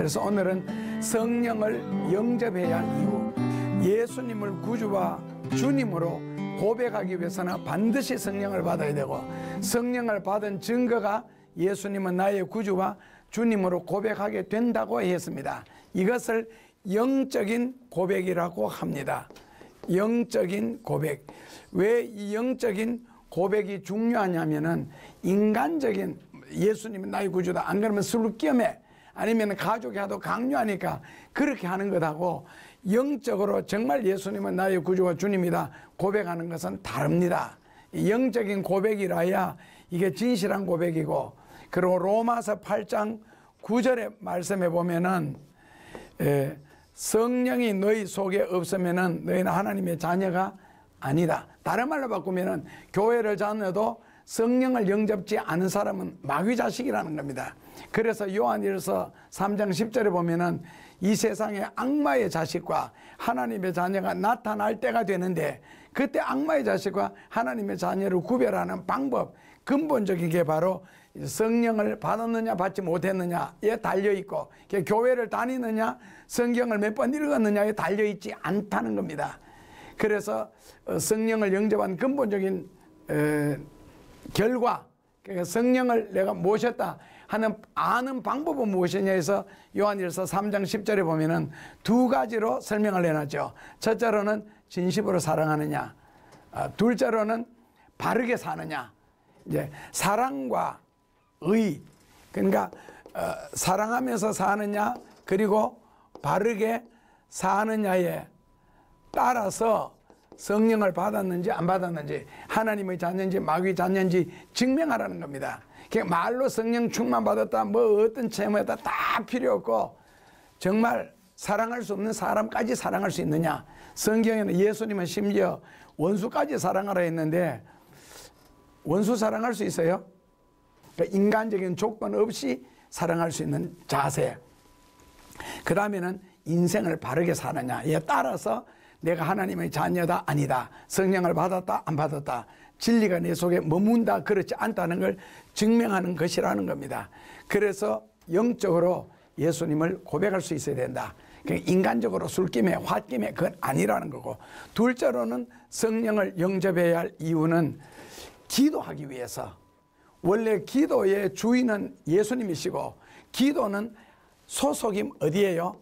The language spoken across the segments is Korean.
그래서 오늘은 성령을 영접해야 할 이유, 예수님을 구주와 주님으로 고백하기 위해서는 반드시 성령을 받아야 되고, 성령을 받은 증거가 예수님은 나의 구주와 주님으로 고백하게 된다고 했습니다. 이것을 영적인 고백이라고 합니다. 영적인 고백. 왜 이 영적인 고백이 중요하냐면은, 인간적인 예수님은 나의 구주다, 안 그러면 술겸해, 아니면 가족이 하도 강요하니까 그렇게 하는 것하고, 영적으로 정말 예수님은 나의 구주와 주님이다 고백하는 것은 다릅니다. 영적인 고백이라야 이게 진실한 고백이고, 그리고 로마서 8장 9절의 말씀에 보면은 성령이 너희 속에 없으면은 너희는 하나님의 자녀가 아니다. 다른 말로 바꾸면은 교회를 다녀도 성령을 영접지 않은 사람은 마귀 자식이라는 겁니다. 그래서 요한일서 3장 10절에 보면은 이 세상에 악마의 자식과 하나님의 자녀가 나타날 때가 되는데, 그때 악마의 자식과 하나님의 자녀를 구별하는 방법, 근본적인 게 바로 성령을 받았느냐 받지 못했느냐에 달려있고, 교회를 다니느냐 성경을 몇 번 읽었느냐에 달려있지 않다는 겁니다. 그래서 성령을 영접한 근본적인 결과, 그러니까 성령을 내가 모셨다 하는 아는 방법은 무엇이냐 해서 요한일서 3장 10절에 보면은 두 가지로 설명을 해놨죠. 첫째로는 진심으로 사랑하느냐, 둘째로는 바르게 사느냐. 이제 사랑과 의, 그러니까 사랑하면서 사느냐 그리고 바르게 사느냐에 따라서 성령을 받았는지 안 받았는지, 하나님의 자녀인지 마귀의 자녀인지 증명하라는 겁니다. 말로 성령 충만 받았다, 뭐 어떤 체험했다 다 필요 없고, 정말 사랑할 수 없는 사람까지 사랑할 수 있느냐. 성경에는 예수님은 심지어 원수까지 사랑하라 했는데, 원수 사랑할 수 있어요? 그러니까 인간적인 조건 없이 사랑할 수 있는 자세. 그 다음에는 인생을 바르게 사느냐에 따라서 내가 하나님의 자녀다 아니다, 성령을 받았다 안 받았다, 진리가 내 속에 머문다 그렇지 않다는 걸 증명하는 것이라는 겁니다. 그래서 영적으로 예수님을 고백할 수 있어야 된다. 그러니까 인간적으로 술김에 홧김에 그건 아니라는 거고, 둘째로는 성령을 영접해야 할 이유는 기도하기 위해서. 원래 기도의 주인은 예수님이시고, 기도는 소속임 어디예요?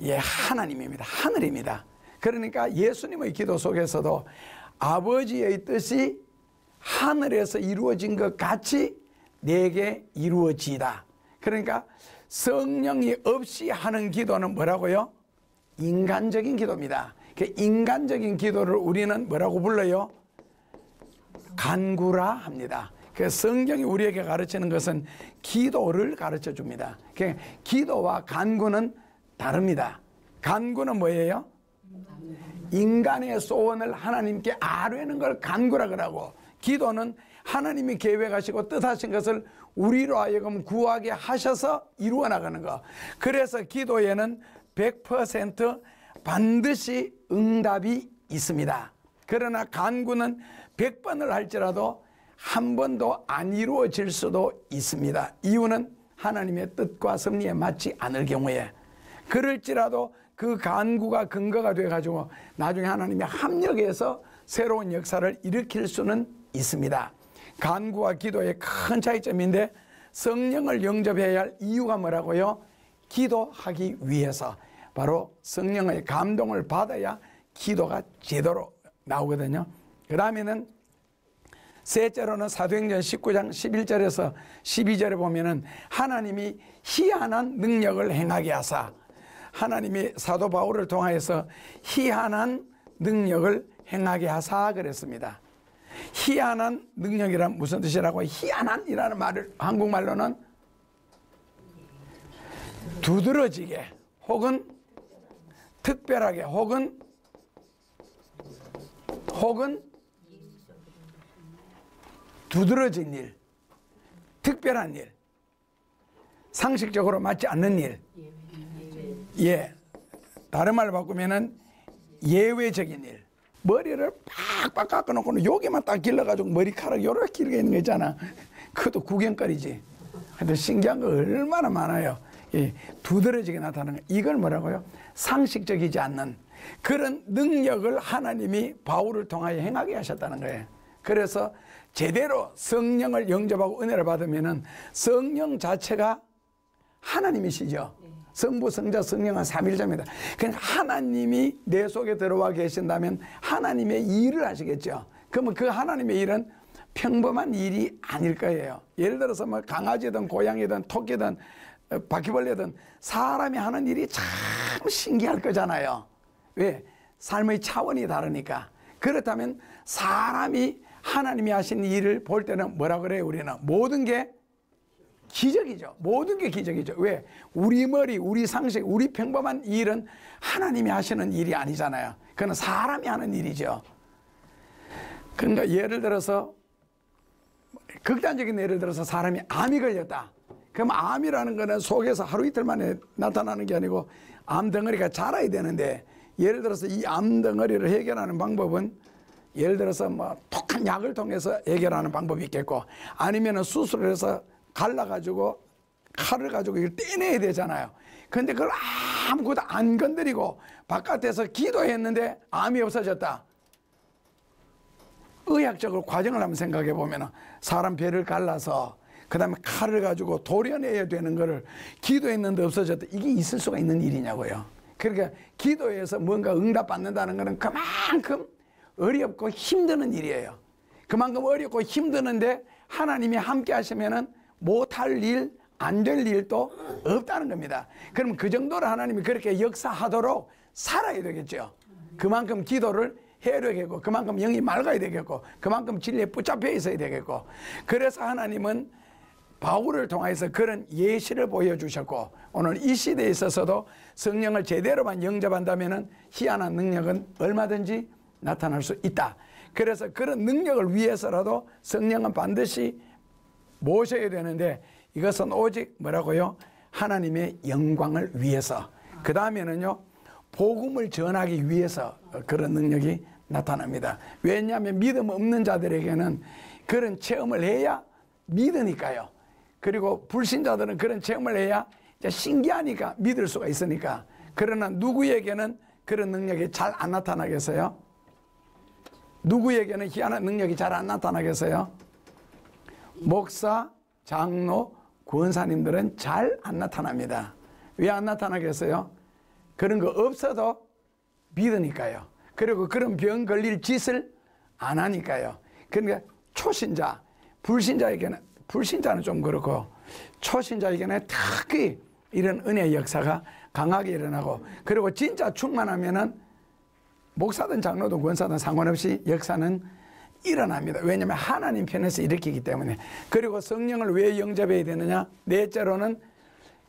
예, 하나님입니다. 하늘입니다. 그러니까 예수님의 기도 속에서도 아버지의 뜻이 하늘에서 이루어진 것 같이 내게 이루어지다. 그러니까 성령이 없이 하는 기도는 뭐라고요? 인간적인 기도입니다. 그 인간적인 기도를 우리는 뭐라고 불러요? 간구라 합니다. 그 성경이 우리에게 가르치는 것은 기도를 가르쳐 줍니다. 그 기도와 간구는 다릅니다. 간구는 뭐예요? 인간의 소원을 하나님께 아뢰는 걸 간구라 그러고, 기도는 하나님이 계획하시고 뜻하신 것을 우리로 하여금 구하게 하셔서 이루어 나가는 거. 그래서 기도에는 100% 반드시 응답이 있습니다. 그러나 간구는 100번을 할지라도 한 번도 안 이루어질 수도 있습니다. 이유는 하나님의 뜻과 섭리에 맞지 않을 경우에. 그럴지라도 그 간구가 근거가 돼가지고 나중에 하나님이 합력해서 새로운 역사를 일으킬 수는 있습니다. 간구와 기도의 큰 차이점인데, 성령을 영접해야 할 이유가 뭐라고요? 기도하기 위해서. 바로 성령의 감동을 받아야 기도가 제대로 나오거든요. 그 다음에는 셋째로는 사도행전 19장 11절에서 12절에 보면은 하나님이 희한한 능력을 행하게 하사, 하나님이 사도 바울을 통하여서 희한한 능력을 행하게 하사 그랬습니다. 희한한 능력이란 무슨 뜻이라고? 희한한이라는 말을 한국말로는 두드러지게 혹은 특별하게 혹은 두드러진 일, 특별한 일, 상식적으로 맞지 않는 일. 예, 다른 말로 바꾸면은 예외적인 일. 머리를 팍팍 깎아놓고 여기만 딱 길러가지고 머리카락 요렇게 길게 있는 거 있잖아. 그것도 구경거리지. 근데 신기한 거 얼마나 많아요. 두드러지게 나타나는 이걸 뭐라고요? 상식적이지 않는 그런 능력을 하나님이 바울을 통하여 행하게 하셨다는 거예요. 그래서 제대로 성령을 영접하고 은혜를 받으면은 성령 자체가 하나님이시죠. 성부, 성자, 성령은 삼위일체입니다. 그러니까 하나님이 내 속에 들어와 계신다면 하나님의 일을 하시겠죠. 그러면 그 하나님의 일은 평범한 일이 아닐 거예요. 예를 들어서 뭐 강아지든 고양이든 토끼든 바퀴벌레든 사람이 하는 일이 참 신기할 거잖아요. 왜? 삶의 차원이 다르니까. 그렇다면 사람이 하나님이 하신 일을 볼 때는 뭐라 그래요? 우리는 모든 게 기적이죠. 모든 게 기적이죠. 왜? 우리 머리, 우리 상식, 우리 평범한 일은 하나님이 하시는 일이 아니잖아요. 그건 사람이 하는 일이죠. 그러니까 예를 들어서 극단적인 예를 들어서 사람이 암이 걸렸다. 그럼 암이라는 거는 속에서 하루 이틀 만에 나타나는 게 아니고 암덩어리가 자라야 되는데, 예를 들어서 이 암덩어리를 해결하는 방법은 예를 들어서 뭐 독한 약을 통해서 해결하는 방법이 있겠고, 아니면 수술을 해서 갈라가지고 칼을 가지고 이걸 떼내야 되잖아요. 근데 그걸 아무것도 안 건드리고 바깥에서 기도했는데 암이 없어졌다. 의학적으로 과정을 한번 생각해 보면 사람 배를 갈라서 그 다음에 칼을 가지고 도려내야 되는 거를 기도했는데 없어졌다. 이게 있을 수가 있는 일이냐고요. 그러니까 기도해서 뭔가 응답받는다는 것은 그만큼 어렵고 힘드는 일이에요. 그만큼 어렵고 힘드는데 하나님이 함께 하시면은 못할 일, 안 될 일도 없다는 겁니다. 그럼 그 정도로 하나님이 그렇게 역사하도록 살아야 되겠죠. 그만큼 기도를 해야 되겠고, 그만큼 영이 맑아야 되겠고, 그만큼 진리에 붙잡혀 있어야 되겠고, 그래서 하나님은 바울을 통해서 그런 예시를 보여주셨고, 오늘 이 시대에 있어서도 성령을 제대로만 영접한다면 희한한 능력은 얼마든지 나타날 수 있다. 그래서 그런 능력을 위해서라도 성령은 반드시 모셔야 되는데, 이것은 오직 뭐라고요? 하나님의 영광을 위해서, 그 다음에는요 복음을 전하기 위해서 그런 능력이 나타납니다. 왜냐하면 믿음 없는 자들에게는 그런 체험을 해야 믿으니까요. 그리고 불신자들은 그런 체험을 해야 이제 신기하니까 믿을 수가 있으니까. 그러나 누구에게는 그런 능력이 잘 안 나타나겠어요? 누구에게는 희한한 능력이 잘 안 나타나겠어요? 목사, 장로, 권사님들은 잘 안 나타납니다. 왜 안 나타나겠어요? 그런 거 없어도 믿으니까요. 그리고 그런 병 걸릴 짓을 안 하니까요. 그러니까 초신자, 불신자는 좀 그렇고, 초신자에게는 특히 이런 은혜의 역사가 강하게 일어나고, 그리고 진짜 충만하면은 목사든 장로든 권사든 상관없이 역사는 일어납니다. 왜냐하면 하나님 편에서 일으키기 때문에. 그리고 성령을 왜 영접해야 되느냐? 넷째로는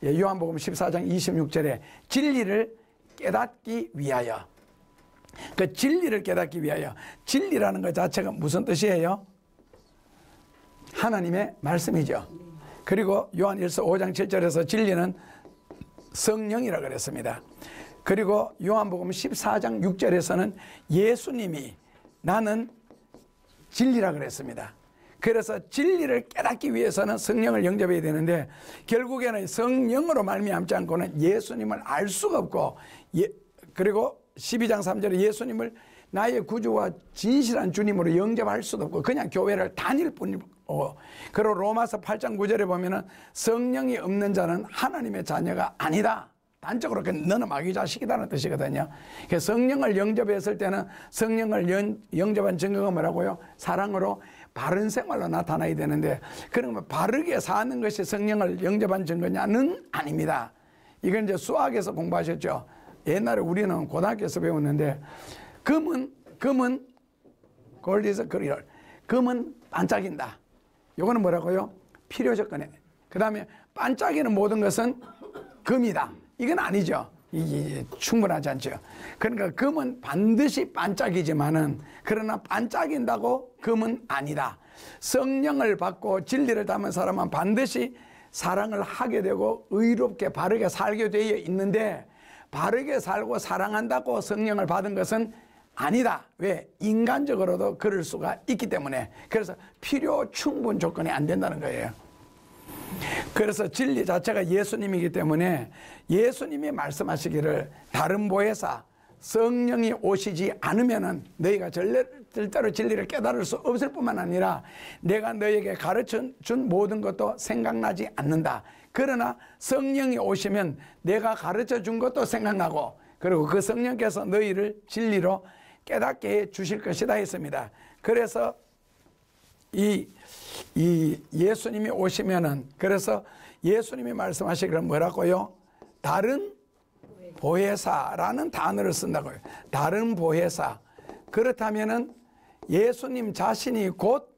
요한복음 14장 26절에 진리를 깨닫기 위하여. 그 진리를 깨닫기 위하여. 진리라는 것 자체가 무슨 뜻이에요? 하나님의 말씀이죠. 그리고 요한일서 5장 7절에서 진리는 성령이라고 그랬습니다. 그리고 요한복음 14장 6절에서는 예수님이 나는 진리라 그랬습니다. 그래서 진리를 깨닫기 위해서는 성령을 영접해야 되는데, 결국에는 성령으로 말미암지 않고는 예수님을 알 수가 없고, 그리고 12장 3절에 예수님을 나의 구주와 진실한 주님으로 영접할 수도 없고 그냥 교회를 다닐 뿐이고, 그리고 로마서 8장 9절에 보면은 성령이 없는 자는 하나님의 자녀가 아니다. 단적으로 너는 마귀 자식이다는 뜻이거든요. 그래서 성령을 영접했을 때는 성령을 영접한 증거가 뭐라고요? 사랑으로 바른 생활로 나타나야 되는데, 그러면 바르게 사는 것이 성령을 영접한 증거냐는 아닙니다. 이건 이제 수학에서 공부하셨죠. 옛날에 우리는 고등학교에서 배웠는데, 금은 골디서 그리얼, 금은 반짝인다. 요거는 뭐라고요? 필요 조건에. 그 다음에 반짝이는 모든 것은 금이다. 이건 아니죠. 이게 충분하지 않죠. 그러니까 금은 반드시 반짝이지만은, 그러나 반짝인다고 금은 아니다. 성령을 받고 진리를 담은 사람은 반드시 사랑을 하게 되고 의롭게 바르게 살게 되어 있는데, 바르게 살고 사랑한다고 성령을 받은 것은 아니다. 왜? 인간적으로도 그럴 수가 있기 때문에. 그래서 필요 충분 조건이 안 된다는 거예요. 그래서 진리 자체가 예수님이기 때문에 예수님이 말씀하시기를 다른 보혜사 성령이 오시지 않으면은 너희가 절대로 진리를 깨달을 수 없을 뿐만 아니라 내가 너희에게 가르쳐 준 모든 것도 생각나지 않는다. 그러나 성령이 오시면 내가 가르쳐 준 것도 생각나고 그리고 그 성령께서 너희를 진리로 깨닫게 해 주실 것이다 했습니다. 그래서 이 예수님이 오시면은 그래서 예수님이 말씀하시기를 뭐라고요? 다른 보혜사라는 단어를 쓴다고요. 다른 보혜사. 그렇다면은 예수님 자신이 곧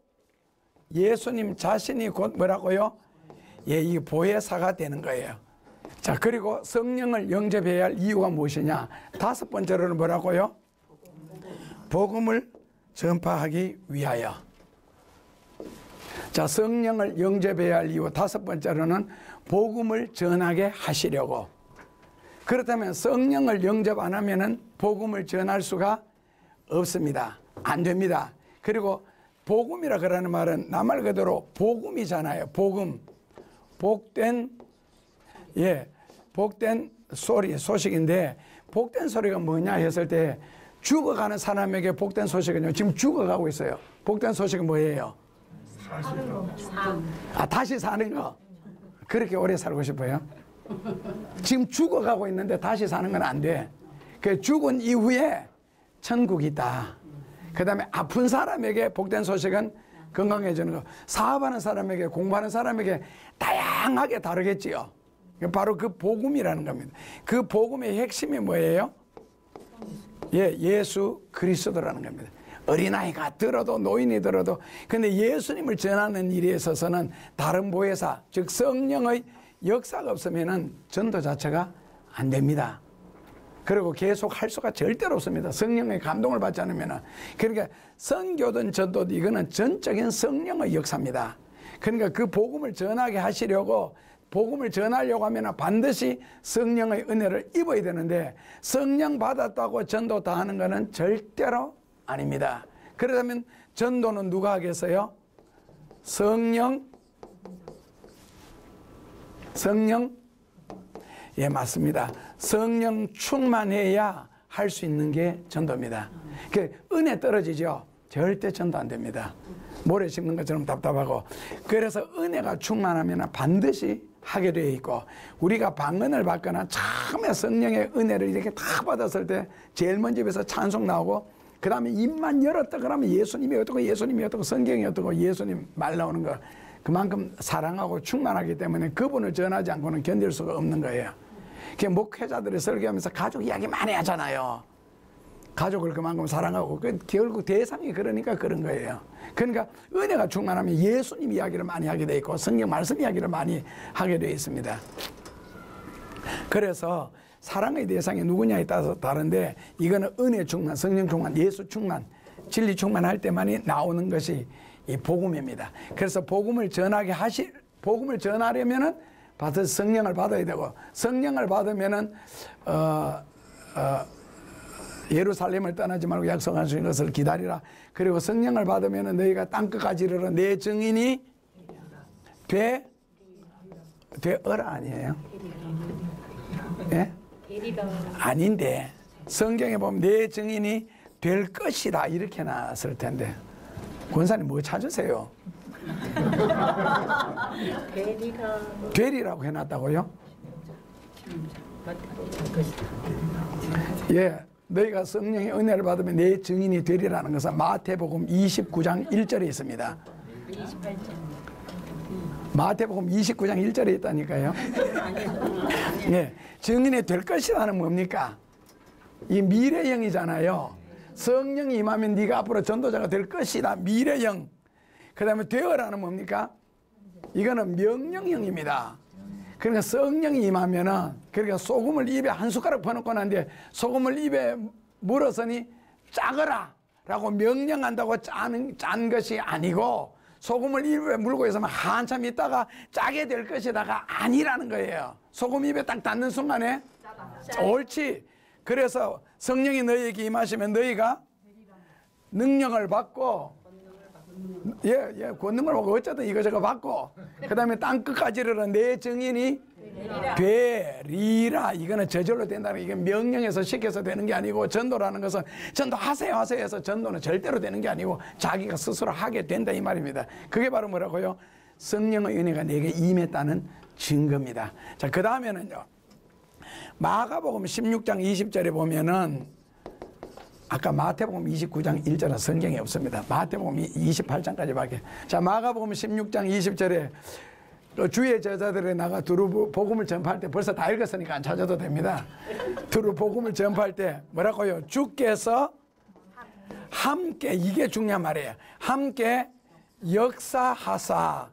뭐라고요? 예, 이 보혜사가 되는 거예요. 자, 그리고 성령을 영접해야 할 이유가 무엇이냐? 다섯 번째로는 뭐라고요? 복음을 전파하기 위하여. 자, 성령을 영접해야 할 이유 다섯 번째로는 복음을 전하게 하시려고. 그렇다면 성령을 영접 안 하면은 복음을 전할 수가 없습니다. 안 됩니다. 그리고 복음이라 그러는 말은 나말 그대로 복음이잖아요. 복음. 복된 소식인데 복된 소리가 뭐냐 했을 때 죽어가는 사람에게 복된 소식은요. 지금 죽어가고 있어요. 복된 소식은 뭐예요? 다시 사는 거. 그렇게 오래 살고 싶어요? 지금 죽어가고 있는데 다시 사는 건 안 돼. 그 죽은 이후에 천국이 있다. 그 다음에 아픈 사람에게 복된 소식은 건강해지는 거. 사업하는 사람에게, 공부하는 사람에게 다양하게 다르겠지요. 바로 그 복음이라는 겁니다. 그 복음의 핵심이 뭐예요? 예, 예수 그리스도라는 겁니다. 어린아이가 들어도 노인이 들어도. 근데 예수님을 전하는 일에 있어서는 다른 보혜사, 즉 성령의 역사가 없으면은 전도 자체가 안 됩니다. 그리고 계속 할 수가 절대로 없습니다. 성령의 감동을 받지 않으면은. 그러니까 선교든 전도든 이거는 전적인 성령의 역사입니다. 그러니까 그 복음을 전하게 하시려고 복음을 전하려고 하면 반드시 성령의 은혜를 입어야 되는데 성령 받았다고 전도 다 하는 것은 절대로 아닙니다. 그러다면 전도는 누가 하겠어요? 성령? 예, 맞습니다. 성령 충만해야 할 수 있는 게 전도입니다. 은혜 떨어지죠? 절대 전도 안 됩니다. 모래 심는 것처럼 답답하고. 그래서 은혜가 충만하면 반드시 하게 되어 있고, 우리가 방언을 받거나 처음에 성령의 은혜를 이렇게 다 받았을 때 제일 먼저 입에서 찬송 나오고, 그 다음에 입만 열었다 그러면 예수님이 어떻고 성경이 어떻고 예수님 말 나오는 거. 그만큼 사랑하고 충만하기 때문에 그분을 전하지 않고는 견딜 수가 없는 거예요. 목회자들이 설교하면서 가족 이야기 많이 하잖아요. 가족을 그만큼 사랑하고 결국 대상이 그러니까 그런 거예요. 그러니까 은혜가 충만하면 예수님 이야기를 많이 하게 돼 있고 성경 말씀 이야기를 많이 하게 돼 있습니다. 그래서 사랑의 대상이 누구냐에 따라서 다른데 이거는 은혜 충만, 성령 충만, 예수 충만, 진리 충만할 때만이 나오는 것이 이 복음입니다. 그래서 복음을 전하려면은 성령을 받아야 되고, 성령을 받으면은 예루살렘을 떠나지 말고 약속하신 것을 기다리라. 그리고 성령을 받으면은 너희가 땅끝까지 이르러 내 증인이 되어라 아니에요? 예? 아닌데 성경에 보면 내 증인이 될 것이다 이렇게 나왔을 텐데 권사님 뭐 찾으세요? 되리라고 해놨다고요? 예, 너희가 성령의 은혜를 받으면 내 증인이 되리라는 것은 마태복음 29장 1절에 있습니다. 28절. 마태복음 29장 1절에 있다니까요. 예, 증인이 될 것이라는 뭡니까? 이 미래형이잖아요. 성령이 임하면 네가 앞으로 전도자가 될 것이다. 미래형. 그 다음에 되어라는 뭡니까? 이거는 명령형입니다. 그러니까 성령이 임하면은, 그러니까 소금을 입에 한 숟가락 퍼놓고 난데 소금을 입에 물었으니 짜거라 라고 명령한다고 짠 것이 아니고, 소금을 입에 물고 있으면 한참 있다가 짜게 될 것이다가 아니라는 거예요. 소금 입에 딱 닿는 순간에 옳지. 그래서 성령이 너희에게 임하시면 너희가 능력을 받고, 권능을 받고 어쨌든 이거저거 받고, 그 다음에 땅끝까지 이르러 내 증인이 되리라. 이거는 저절로 된다는, 이게 명령에서 시켜서 되는 게 아니고, 전도라는 것은 전도하세요 하세요 해서 전도는 절대로 되는 게 아니고 자기가 스스로 하게 된다 이 말입니다. 그게 바로 뭐라고요? 성령의 은혜가 내게 임했다는 증거입니다. 자, 그 다음에는요, 마가복음 16장 20절에 보면은, 아까 마태복음 29장 1절은 성경에 없습니다. 마태복음 28장까지밖에. 자, 마가복음 16장 20절에 주의 제자들이 나가 두루 복음을 전파할 때, 벌써 다 읽었으니까 안 찾아도 됩니다. 두루 복음을 전파할 때 뭐라고요? 주께서 함께, 이게 중요한 말이에요. 함께 역사하사,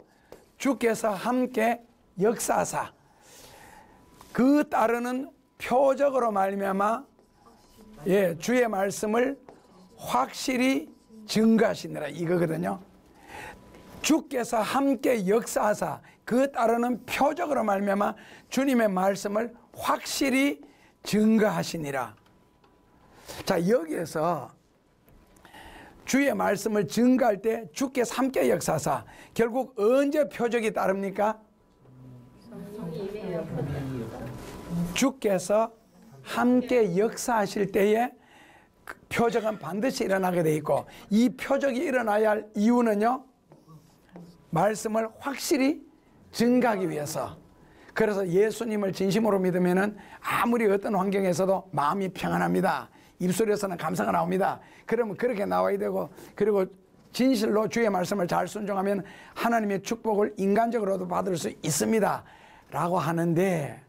주께서 함께 역사하사, 그 따르는 표적으로 말미암아 주의 말씀을 확실히 증거하시느라, 이거거든요. 주께서 함께 역사하사 그 따르는 표적으로 말미암아 주님의 말씀을 확실히 증거하시니라. 자, 여기에서 주의 말씀을 증거할 때 주께서 함께 역사하사, 결국 언제 표적이 따릅니까? 주께서 함께 역사하실 때에 표적은 반드시 일어나게 돼 있고, 이 표적이 일어나야 할 이유는요, 말씀을 확실히 증거하기 위해서. 그래서 예수님을 진심으로 믿으면은 아무리 어떤 환경에서도 마음이 평안합니다. 입술에서는 감사가 나옵니다. 그러면 그렇게 나와야 되고, 그리고 진실로 주의 말씀을 잘 순종하면 하나님의 축복을 인간적으로도 받을 수 있습니다 라고 하는데,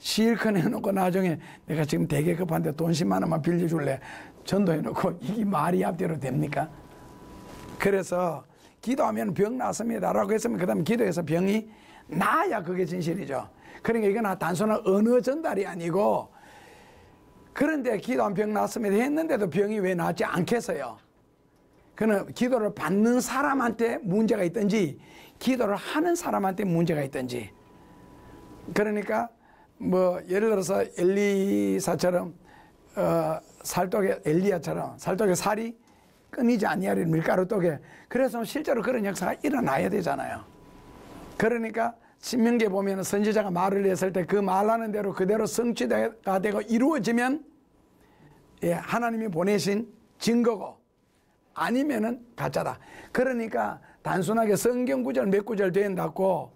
실컷 해놓고 나중에 내가 지금 되게 급한데 돈 10만 원만 빌려줄래, 전도해놓고 이게 말이 앞뒤로 됩니까? 그래서 기도하면 병 낫습니다 라고 했으면 그 다음에 기도해서 병이 나야 그게 진실이죠. 그러니까 이건 단순한 언어 전달이 아니고, 그런데 기도하면 병 낫습니다 했는데도 병이 왜 낫지 않겠어요? 그는 기도를 받는 사람한테 문제가 있든지 기도를 하는 사람한테 문제가 있든지. 그러니까 뭐 예를 들어서 엘리사처럼 살독에, 엘리야처럼 살독에 살이 끊이지 아니하리 밀가루 떡에, 그래서 실제로 그런 역사가 일어나야 되잖아요. 그러니까 신명기에 보면 선지자가 말을 했을 때 그 말하는 대로 그대로 성취가 되고 이루어지면 하나님이 보내신 증거고, 아니면은 가짜다. 그러니까 단순하게 성경 구절 몇 구절 된다고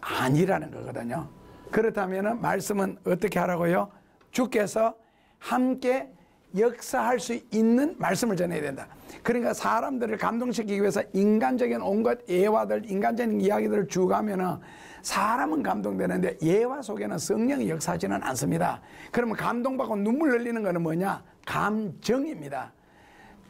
아니라는 거거든요. 그렇다면 말씀은 어떻게 하라고요? 주께서 함께 역사할 수 있는 말씀을 전해야 된다. 그러니까 사람들을 감동시키기 위해서 인간적인 온갖 예화들, 인간적인 이야기들을 주가면은 사람은 감동되는데 예화 속에는 성령이 역사하지는 않습니다. 그러면 감동받고 눈물 흘리는 것은 뭐냐? 감정입니다.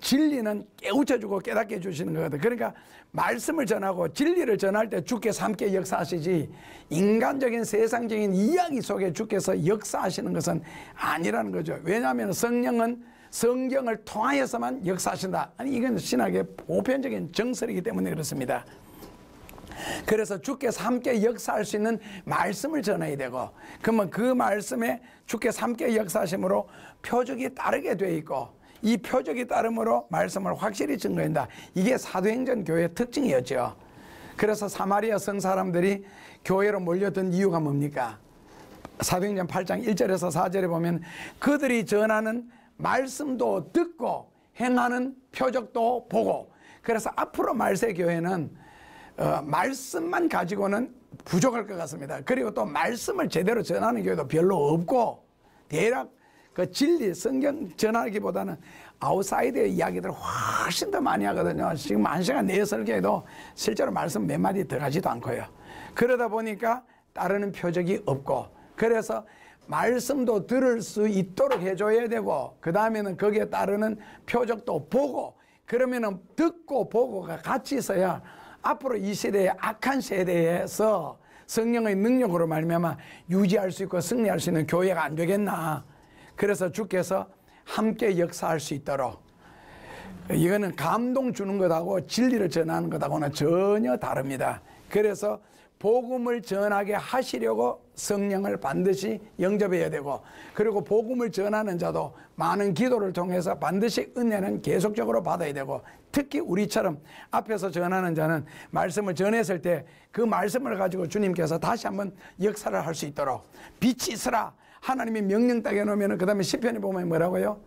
진리는 깨우쳐주고 깨닫게 해주시는 거거든. 그러니까 말씀을 전하고 진리를 전할 때 주께서 함께 역사하시지, 인간적인 세상적인 이야기 속에 주께서 역사하시는 것은 아니라는 거죠. 왜냐하면 성령은 성경을 통하여서만 역사하신다. 아니, 이건 신학의 보편적인 정설이기 때문에 그렇습니다. 그래서 주께서 함께 역사할 수 있는 말씀을 전해야 되고, 그러면 그 말씀에 주께서 함께 역사하심으로 표적이 따르게 돼 있고, 이 표적이 따름으로 말씀을 확실히 증거한다. 이게 사도행전 교회의 특징이었죠. 그래서 사마리아 성 사람들이 교회로 몰려든 이유가 뭡니까? 사도행전 8장 1절에서 4절에 보면 그들이 전하는 말씀도 듣고 행하는 표적도 보고, 그래서 앞으로 말세 교회는 말씀만 가지고는 부족할 것 같습니다. 그리고 또 말씀을 제대로 전하는 교회도 별로 없고, 대략 그 진리, 성경 전하기보다는 아웃사이드의 이야기들을 훨씬 더 많이 하거든요. 지금 1시간 내 설교에도 실제로 말씀 몇 마디 들어가지도 않고요. 그러다 보니까 따르는 표적이 없고, 그래서 말씀도 들을 수 있도록 해줘야 되고, 그 다음에는 거기에 따르는 표적도 보고, 그러면은 듣고 보고가 같이 있어야 앞으로 이 시대의 악한 세대에서 성령의 능력으로 말미암아 유지할 수 있고 승리할 수 있는 교회가 안 되겠나. 그래서 주께서 함께 역사할 수 있도록, 이거는 감동 주는 것하고 진리를 전하는 것하고는 전혀 다릅니다. 그래서 복음을 전하게 하시려고 성령을 반드시 영접해야 되고, 그리고 복음을 전하는 자도 많은 기도를 통해서 반드시 은혜는 계속적으로 받아야 되고, 특히 우리처럼 앞에서 전하는 자는 말씀을 전했을 때 그 말씀을 가지고 주님께서 다시 한번 역사를 할 수 있도록 빛이 있으라 하나님이 명령 딱 해놓으면, 그 다음에 시편에 보면 뭐라고요?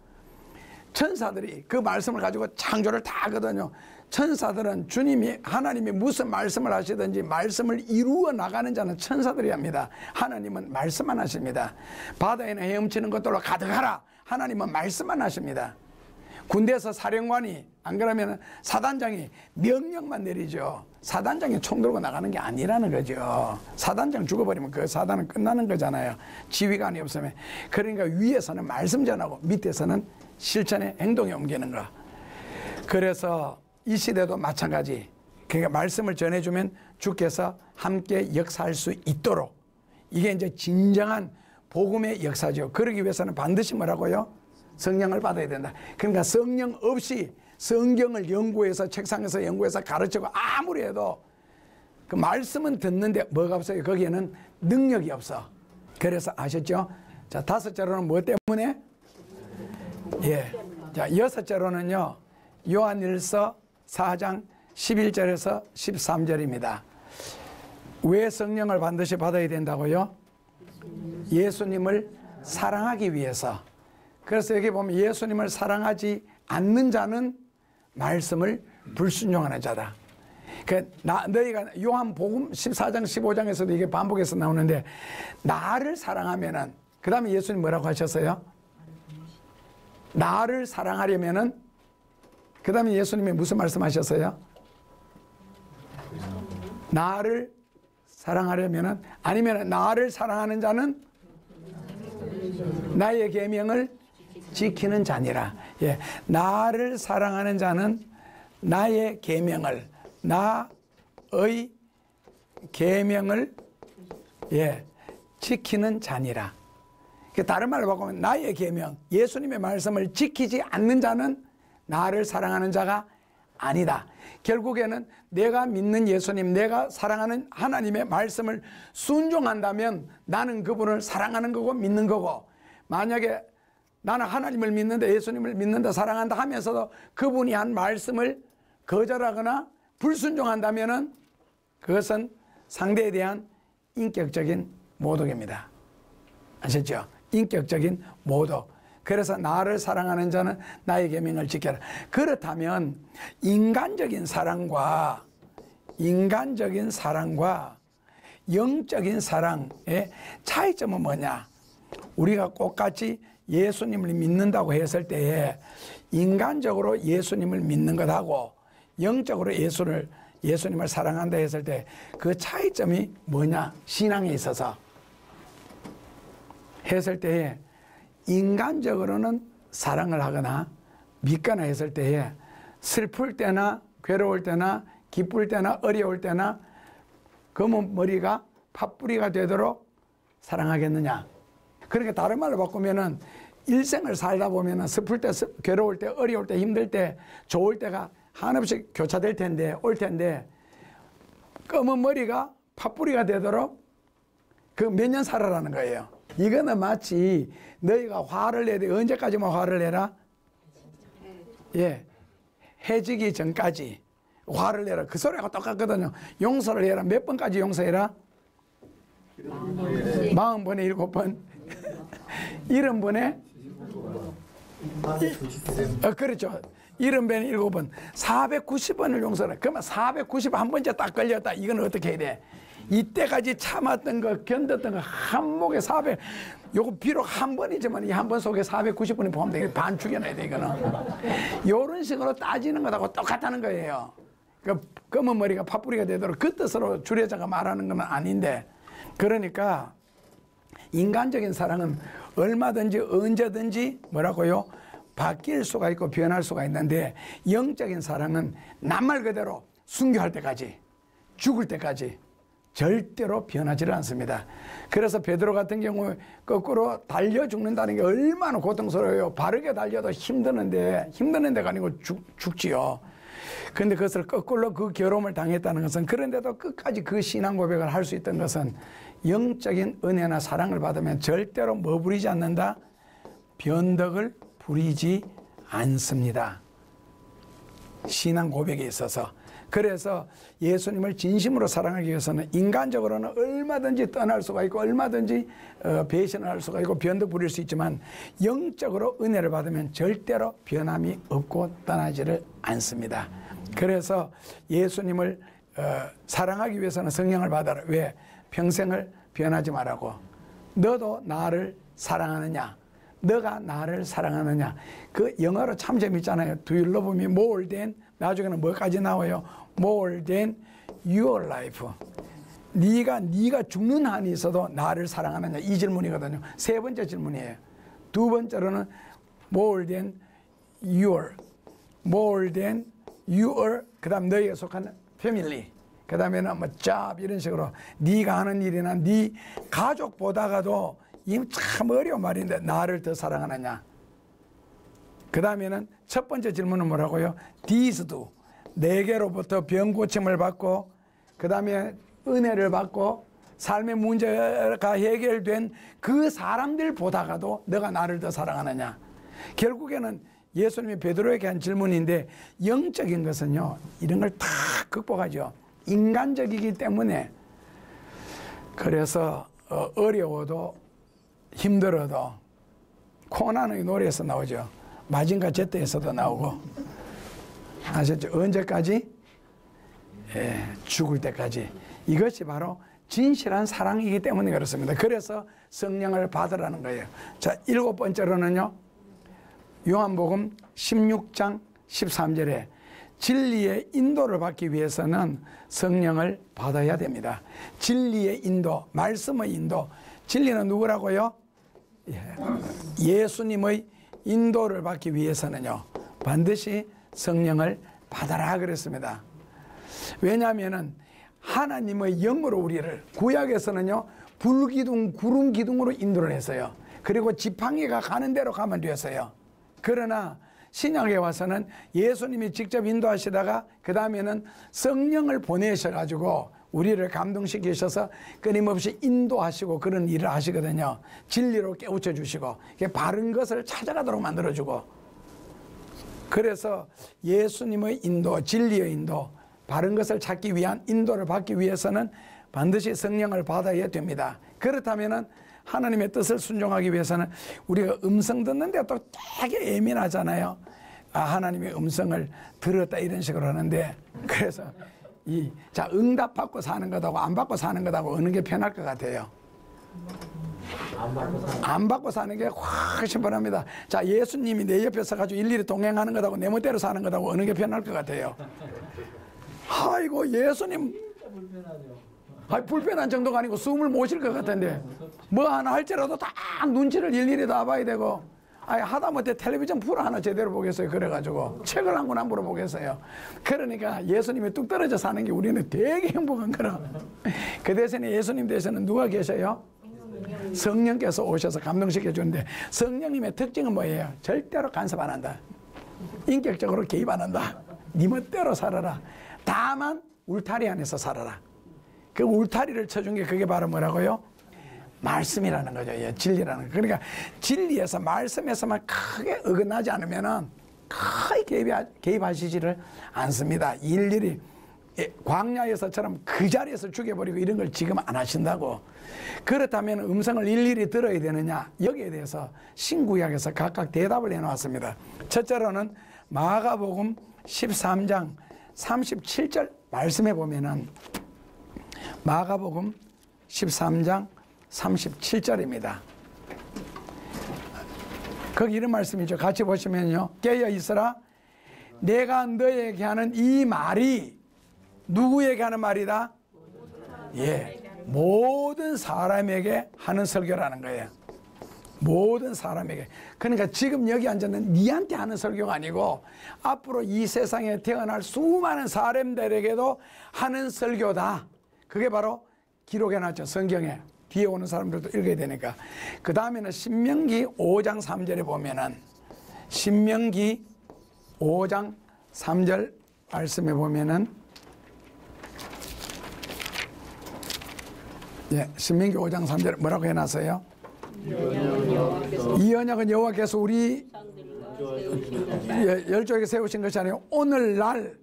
천사들이 그 말씀을 가지고 창조를 다 하거든요. 천사들은 주님이, 하나님이 무슨 말씀을 하시든지 말씀을 이루어 나가는 자는 천사들이 합니다. 하나님은 말씀만 하십니다. 바다에는 헤엄치는 것들로 가득하라. 하나님은 말씀만 하십니다. 군대에서 사령관이, 안 그러면 사단장이 명령만 내리죠. 사단장이 총 들고 나가는 게 아니라는 거죠. 사단장 죽어버리면 그 사단은 끝나는 거잖아요. 지휘관이 없으면. 그러니까 위에서는 말씀 전하고 밑에서는 실천의 행동에 옮기는 거. 그래서 이 시대도 마찬가지. 그러니까 말씀을 전해주면 주께서 함께 역사할 수 있도록, 이게 이제 진정한 복음의 역사죠. 그러기 위해서는 반드시 뭐라고요? 성령을 받아야 된다. 그러니까 성령 없이 성경을 연구해서, 책상에서 연구해서 가르치고 아무리 해도 그 말씀은 듣는데 뭐가 없어요? 거기에는 능력이 없어. 그래서 아셨죠? 자, 다섯째로는 뭐 때문에? 예. 자, 여섯째로는요, 요한일서 4장 11절에서 13절입니다. 왜 성령을 반드시 받아야 된다고요? 예수님을 사랑하기 위해서. 그래서 여기 보면 예수님을 사랑하지 않는 자는 말씀을 불순종하는 자다. 너희가 요한복음 14장 15장에서도 이게 반복해서 나오는데, 나를 사랑하면은, 그 다음에 예수님 뭐라고 하셨어요? 나를 사랑하려면은, 그 다음에 예수님이 무슨 말씀하셨어요? 나를 사랑하려면은, 아니면 나를 사랑하는 자는 나의 계명을 지키는 자니라. 예, 나를 사랑하는 자는 나의 계명을, 나의 계명을 지키는 자니라. 다른 말로 바꾸면 나의 계명, 예수님의 말씀을 지키지 않는 자는 나를 사랑하는 자가 아니다. 결국에는 내가 믿는 예수님, 내가 사랑하는 하나님의 말씀을 순종한다면 나는 그분을 사랑하는 거고 믿는 거고, 만약에 나는 하나님을 믿는다, 예수님을 믿는다, 사랑한다 하면서도 그분이 한 말씀을 거절하거나 불순종한다면 그것은 상대에 대한 인격적인 모독입니다. 아셨죠? 인격적인 모독. 그래서 나를 사랑하는 자는 나의 계명을 지켜라. 그렇다면 인간적인 사랑과 영적인 사랑의 차이점은 뭐냐? 우리가 똑같이 예수님을 믿는다고 했을 때에 인간적으로 예수님을 믿는 것하고 영적으로 예수님을 사랑한다 했을 때 그 차이점이 뭐냐? 신앙에 있어서 했을 때에 인간적으로는 사랑을 하거나 믿거나 했을 때에 슬플 때나 괴로울 때나 기쁠 때나 어려울 때나 검은 머리가 팥뿌리가 되도록 사랑하겠느냐? 그러니까 다른 말로 바꾸면은 일생을 살다 보면은 슬플 때, 괴로울 때, 어려울 때, 힘들 때, 좋을 때가 한없이 교차될 텐데, 올 텐데, 검은 머리가 팥뿌리가 되도록 그 몇 년 살아라는 거예요. 이거는 마치 너희가 화를 내야 돼. 언제까지만 화를 내라? 예. 해지기 전까지 화를 내라. 그 소리가 똑같거든요. 용서를 해라. 몇 번까지 용서해라? 40번에 7번. 70번에? 그렇죠. 70번에 7번. 490번을 용서를. 그러면 491번째 딱 걸렸다. 이건 어떻게 해야 돼? 이때까지 참았던 거, 견뎠던 거, 한 목에 400, 요거 비록 한 번이지만 이 한 번 속에 490번이 포함되게 반 죽여놔야 돼, 이거는. 요런 식으로 따지는 것하고 똑같다는 거예요. 그 검은 머리가 팥뿌리가 되도록 그 뜻으로 주례자가 말하는 건 아닌데, 그러니까 인간적인 사랑은 얼마든지 언제든지 뭐라고요? 바뀔 수가 있고 변할 수가 있는데, 영적인 사랑은 낱말 그대로 순교할 때까지, 죽을 때까지 절대로 변하지 않습니다. 그래서 베드로 같은 경우 거꾸로 달려 죽는다는 게 얼마나 고통스러워요. 바르게 달려도 힘드는 데가 아니고 죽지요. 근데 그것을 거꾸로 그 괴로움을 당했다는 것은, 그런데도 끝까지 그 신앙 고백을 할 수 있던 것은 영적인 은혜나 사랑을 받으면 절대로 뭐 부리지 않는다? 변덕을 부리지 않습니다. 신앙 고백에 있어서. 그래서 예수님을 진심으로 사랑하기 위해서는 인간적으로는 얼마든지 떠날 수가 있고 얼마든지 배신을 할 수가 있고 변덕 부릴 수 있지만, 영적으로 은혜를 받으면 절대로 변함이 없고 떠나지를 않습니다. 그래서 예수님을 사랑하기 위해서는 성령을 받아라. 왜? 평생을 변하지 말라고. 너도 나를 사랑하느냐? 너가 나를 사랑하느냐? 그 영어로 참 재밌잖아요. Do you love me more than, 나중에는 뭐까지 나와요? More than your life. 네가 죽는 한이 있어도 나를 사랑하느냐? 이 질문이거든요. 세 번째 질문이에요. 두 번째로는 more than your, more than your, 그 다음 너희에 속한 family, 그 다음에는 뭐 job, 이런 식으로 네가 하는 일이나 네 가족보다가도, 이 참 어려운 말인데, 나를 더 사랑하느냐? 그 다음에는 첫 번째 질문은 뭐라고요? These도 내게로부터 병 고침을 받고, 그 다음에 은혜를 받고 삶의 문제가 해결된 그 사람들보다가도 너가 나를 더 사랑하느냐? 결국에는 예수님이 베드로에게 한 질문인데, 영적인 것은요, 이런 걸 다 극복하죠. 인간적이기 때문에. 그래서 어려워도 힘들어도, 코난의 노래에서 나오죠. 마징가 제트에서도 나오고. 아셨죠? 언제까지? 예, 죽을 때까지. 이것이 바로 진실한 사랑이기 때문에 그렇습니다. 그래서 성령을 받으라는 거예요. 자, 일곱 번째로는요, 요한복음 16장 13절에 진리의 인도를 받기 위해서는 성령을 받아야 됩니다. 진리의 인도, 말씀의 인도. 진리는 누구라고요? 예수님의 인도를 받기 위해서는요, 반드시 성령을 받아라 그랬습니다. 왜냐하면 하나님의 영으로 우리를, 구약에서는요, 불기둥, 구름 기둥으로 인도를 했어요. 그리고 지팡이가 가는 대로 가면 되었어요. 그러나 신약에 와서는 예수님이 직접 인도하시다가 그 다음에는 성령을 보내셔가지고 우리를 감동시키셔서 끊임없이 인도하시고 그런 일을 하시거든요. 진리로 깨우쳐 주시고 바른 것을 찾아가도록 만들어주고. 그래서 예수님의 인도, 진리의 인도, 바른 것을 찾기 위한 인도를 받기 위해서는 반드시 성령을 받아야 됩니다. 그렇다면 하나님의 뜻을 순종하기 위해서는 우리가 음성 듣는데 또 되게 예민하잖아요. 아, 하나님의 음성을 들었다 이런 식으로 하는데, 그래서 자, 응답 받고 사는 것하고 안 받고 사는 것하고 어느 게 편할 것 같아요? 안 받고 사는 게 훨씬 편합니다. 자, 예수님이 내 옆에 서가지고 일일이 동행하는 것하고 내 멋대로 사는 것하고 어느 게 편할 것 같아요? 아이고, 예수님 불편한 정도가 아니고 숨을 못 쉴 것 같은데, 뭐 하나 할지라도 다 눈치를 일일이 다 봐야 되고, 하다못해 텔레비전 프로 하나 제대로 보겠어요. 그래가지고 책을 한 권 안 보겠어요. 그러니까 예수님이 뚝 떨어져 사는 게 우리는 되게 행복한 거라. 그 대신에 예수님 대신에는 누가 계셔요? 성령께서 오셔서 감동시켜 주는데, 성령님의 특징은 뭐예요? 절대로 간섭 안 한다. 인격적으로 개입 안 한다. 네 멋대로 살아라. 다만 울타리 안에서 살아라. 그 울타리를 쳐준 게 그게 바로 뭐라고요? 말씀이라는 거죠. 예, 진리라는 거. 그러니까 진리에서, 말씀에서만 크게 어긋나지 않으면은 크게 개입하시지를 않습니다. 일일이 광야에서처럼 그 자리에서 죽여버리고 이런 걸 지금 안 하신다고. 그렇다면 음성을 일일이 들어야 되느냐? 여기에 대해서 신구약에서 각각 대답을 해놓았습니다. 첫째로는 마가복음 13장 37절 말씀해 보면은, 마가복음 13장 37절입니다. 거기 이런 말씀이죠. 같이 보시면요. 깨어 있으라. 내가 너에게 하는 이 말이 누구에게 하는 말이다? 예, 모든 사람에게 하는 설교라는 거예요. 모든 사람에게. 그러니까 지금 여기 앉아있는 니한테 하는 설교가 아니고 앞으로 이 세상에 태어날 수많은 사람들에게도 하는 설교다. 그게 바로 기록해놨죠. 성경에. 뒤에 오는 사람들도 읽어야 되니까. 그 다음에는 신명기 5장 3절에 보면은, 신명기 5장 3절 말씀에 보면은 신명기 5장 3절에 뭐라고 해놨어요? 이 언약은 여호와께서 우리 열조에게 세우신 것이 아니요 오늘날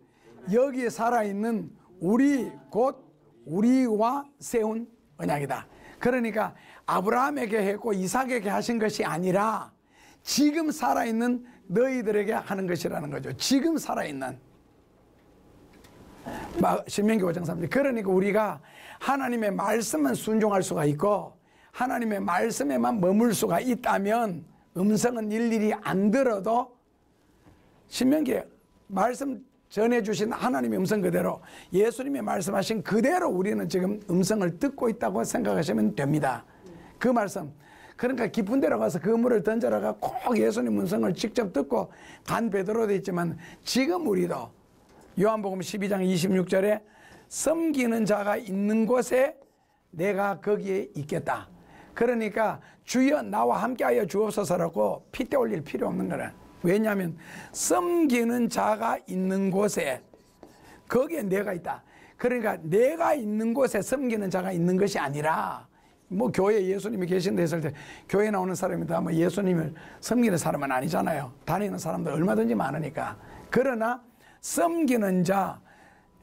여기에 살아있는 우리 곧 우리와 세운 언약이다. 그러니까 아브라함에게 했고 이삭에게 하신 것이 아니라 지금 살아있는 너희들에게 하는 것이라는 거죠. 지금 살아있는 신명기 5장 3절. 그러니까 우리가 하나님의 말씀은 순종할 수가 있고 하나님의 말씀에만 머물 수가 있다면 음성은 일일이 안 들어도 신명기에 말씀 전해주신 하나님의 음성 그대로 예수님이 말씀하신 그대로 우리는 지금 음성을 듣고 있다고 생각하시면 됩니다. 그 말씀. 그러니까 깊은 데로 가서 그 물을 던져라가 꼭 예수님 음성을 직접 듣고 간 베드로도 있지만 지금 우리도 요한복음 12장 26절에 섬기는 자가 있는 곳에 내가 거기에 있겠다. 그러니까 주여 나와 함께하여 주옵소서라고 핏대 올릴 필요 없는 거라. 왜냐하면 섬기는 자가 있는 곳에 거기에 내가 있다. 그러니까 내가 있는 곳에 섬기는 자가 있는 것이 아니라 뭐 교회에 예수님이 계신다 했을 때 교회 나오는 사람이 다 뭐 예수님을 섬기는 사람은 아니잖아요. 다니는 사람도 얼마든지 많으니까. 그러나 섬기는 자,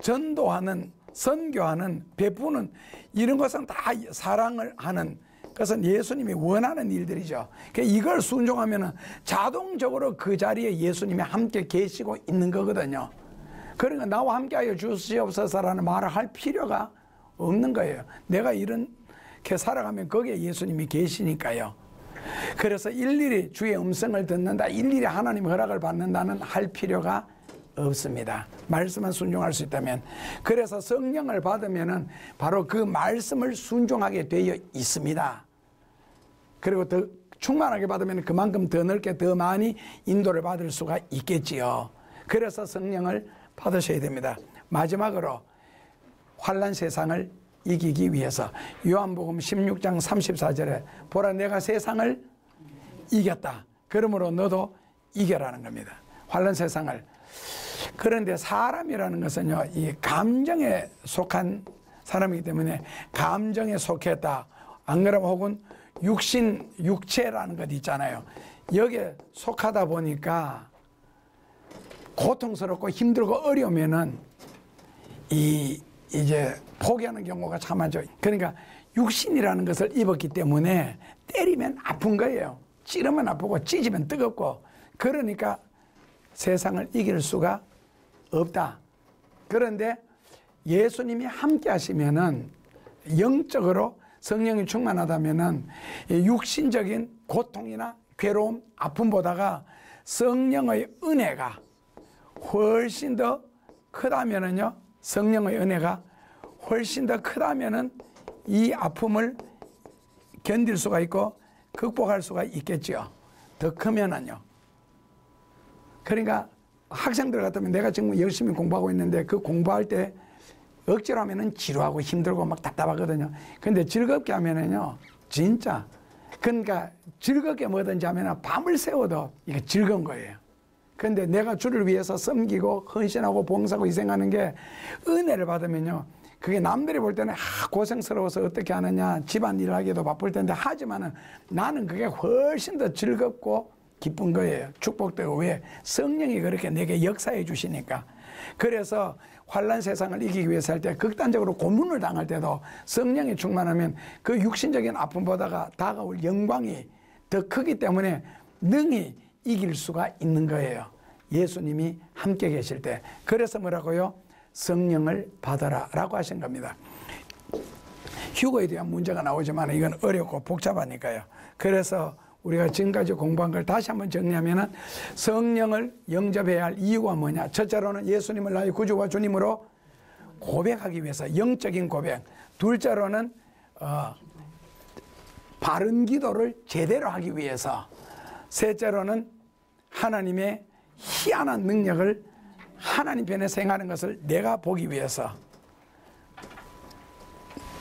전도하는, 선교하는, 베푸는 이런 것은 다 사랑을 하는 그것은 예수님이 원하는 일들이죠. 이걸 순종하면 자동적으로 그 자리에 예수님이 함께 계시고 있는 거거든요. 그러니까 나와 함께하여 주시옵소서라는 말을 할 필요가 없는 거예요. 내가 이렇게 살아가면 거기에 예수님이 계시니까요. 그래서 일일이 주의 음성을 듣는다, 일일이 하나님의 허락을 받는다는 할 필요가 없습니다. 말씀만 순종할 수 있다면. 그래서 성령을 받으면은 바로 그 말씀을 순종하게 되어 있습니다. 그리고 더 충만하게 받으면 그만큼 더 넓게 더 많이 인도를 받을 수가 있겠지요. 그래서 성령을 받으셔야 됩니다. 마지막으로 환난 세상을 이기기 위해서 요한복음 16장 34절에 보라 내가 세상을 이겼다. 그러므로 너도 이겨라는 겁니다. 환난 세상을. 그런데 사람이라는 것은요, 이 감정에 속한 사람이기 때문에 감정에 속했다. 안 그러면 혹은 육체라는 것 있잖아요. 여기에 속하다 보니까 고통스럽고 힘들고 어려우면은 이제 포기하는 경우가 참 많죠. 그러니까 육신이라는 것을 입었기 때문에 때리면 아픈 거예요. 찌르면 아프고 찢으면 뜨겁고 그러니까 세상을 이길 수가 없다. 그런데 예수님이 함께 하시면은 영적으로 성령이 충만하다면은 육신적인 고통이나 괴로움, 아픔보다가 성령의 은혜가 훨씬 더 크다면은요, 성령의 은혜가 훨씬 더 크다면은 이 아픔을 견딜 수가 있고 극복할 수가 있겠지요. 더 크면은요. 그러니까 학생들 같으면 내가 지금 열심히 공부하고 있는데 그 공부할 때 억지로 하면은 지루하고 힘들고 막 답답하거든요. 근데 즐겁게 하면은요, 진짜. 그러니까 즐겁게 뭐든지 하면은 밤을 새워도 이게 즐거운 거예요. 근데 내가 주를 위해서 섬기고 헌신하고 봉사하고 희생하는 게 은혜를 받으면요, 그게 남들이 볼 때는 고생스러워서 어떻게 하느냐, 집안일 하기도 바쁠 텐데 하지만은 나는 그게 훨씬 더 즐겁고 기쁜 거예요. 축복되고. 왜? 성령이 그렇게 내게 역사해 주시니까. 그래서 환난 세상을 이기기 위해서 할 때 극단적으로 고문을 당할 때도 성령이 충만하면 그 육신적인 아픔보다가 다가올 영광이 더 크기 때문에 능히 이길 수가 있는 거예요. 예수님이 함께 계실 때. 그래서 뭐라고요? 성령을 받아라 라고 하신 겁니다. 휴거에 대한 문제가 나오지만 이건 어렵고 복잡하니까요. 그래서 우리가 지금까지 공부한 걸 다시 한번 정리하면은 성령을 영접해야 할 이유가 뭐냐? 첫째로는 예수님을 나의 구주와 주님으로 고백하기 위해서 영적인 고백. 둘째로는 바른 기도를 제대로 하기 위해서. 셋째로는 하나님의 희한한 능력을 하나님 편에 행하는 것을 내가 보기 위해서.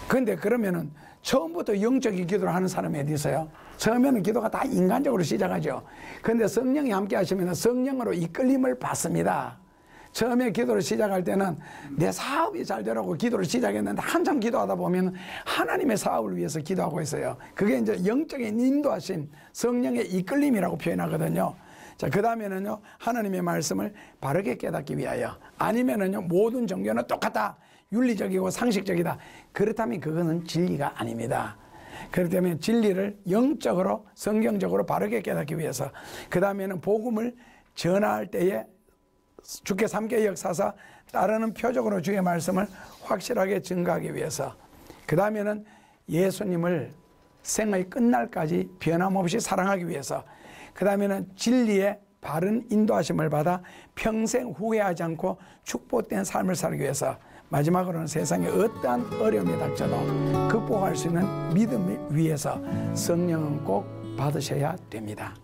그런데 그러면은 처음부터 영적인 기도를 하는 사람이 어디 있어요? 처음에는 기도가 다 인간적으로 시작하죠. 그런데 성령이 함께 하시면 성령으로 이끌림을 받습니다. 처음에 기도를 시작할 때는 내 사업이 잘 되라고 기도를 시작했는데 한참 기도하다 보면 하나님의 사업을 위해서 기도하고 있어요. 그게 이제 영적인 인도하심, 성령의 이끌림이라고 표현하거든요. 자, 그 다음에는요, 하나님의 말씀을 바르게 깨닫기 위하여. 아니면은요, 모든 종교는 똑같다. 윤리적이고 상식적이다. 그렇다면 그거는 진리가 아닙니다. 그렇기 때문에 진리를 영적으로, 성경적으로 바르게 깨닫기 위해서. 그 다음에는 복음을 전할 때에 주께 삼계 역사사 따르는 표적으로 주의 말씀을 확실하게 증거하기 위해서. 그 다음에는 예수님을 생의 끝날까지 변함없이 사랑하기 위해서. 그 다음에는 진리의 바른 인도하심을 받아 평생 후회하지 않고 축복된 삶을 살기 위해서. 마지막으로는 세상에 어떠한 어려움이 닥쳐도 극복할 수 있는 믿음을 위해서 성령은 꼭 받으셔야 됩니다.